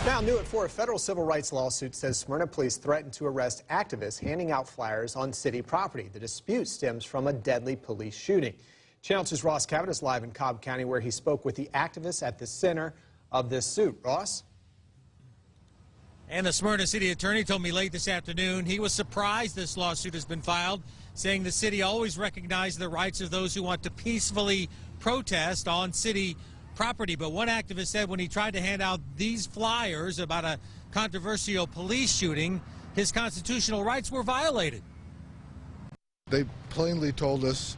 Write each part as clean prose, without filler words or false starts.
Now new at 4, a federal civil rights lawsuit says Smyrna police threatened to arrest activists handing out flyers on city property. The dispute stems from a deadly police shooting. Channel 2's Ross Cavett is live in Cobb County, where he spoke with the activists at the center of this suit. Ross? And the Smyrna city attorney told me late this afternoon he was surprised this lawsuit has been filed, saying the city always recognized the rights of those who want to peacefully protest on city property. But one activist said when he tried to hand out these flyers about a controversial police shooting, his constitutional rights were violated. They plainly told us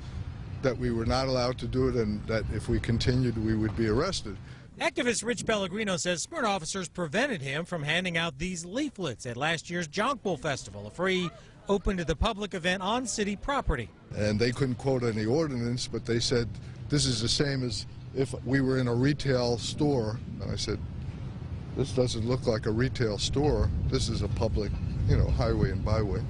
that we were not allowed to do it and that if we continued, we would be arrested. Activist Rich Pellegrino says Smyrna officers prevented him from handing out these leaflets at last year's Jonquil Festival, a free, open to the public event on city property. And they couldn't quote any ordinance, but they said this is the same as if we were in a retail store. And I said, this doesn't look like a retail store. This is a public, highway and byway.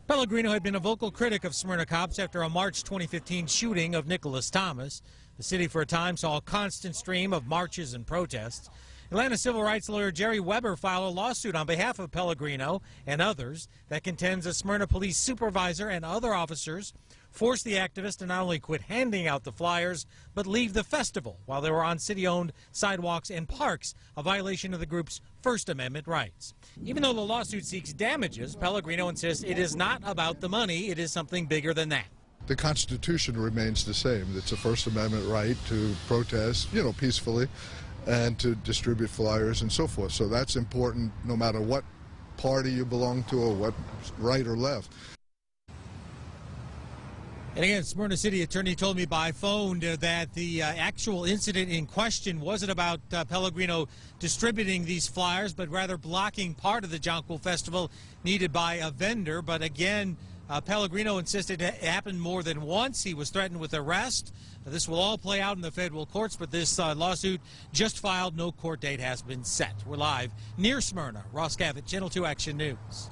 Pellegrino had been a vocal critic of Smyrna cops after a March 2015 shooting of Nicholas Thomas. The city for a time saw a constant stream of marches and protests. Atlanta civil rights lawyer Jerry Weber filed a lawsuit on behalf of Pellegrino and others that contends a Smyrna police supervisor and other officers forced the activists to not only quit handing out the flyers, but leave the festival while they were on city-owned sidewalks and parks, a violation of the group's First Amendment rights. Even though the lawsuit seeks damages, Pellegrino insists it is not about the money, it is something bigger than that. The Constitution remains the same. It's a First Amendment right to protest, peacefully, and to distribute flyers and so forth. So that's important no matter what party you belong to or what right or left. And again, Smyrna City Attorney told me by phone that the actual incident in question wasn't about Pellegrino distributing these flyers, but rather blocking part of the Jonquil Festival needed by a vendor. But again, Pellegrino insisted it happened more than once. He was threatened with arrest. This will all play out in the federal courts, but this lawsuit just filed. No court date has been set. We're live near Smyrna. Ross Cavett, Channel 2 Action News.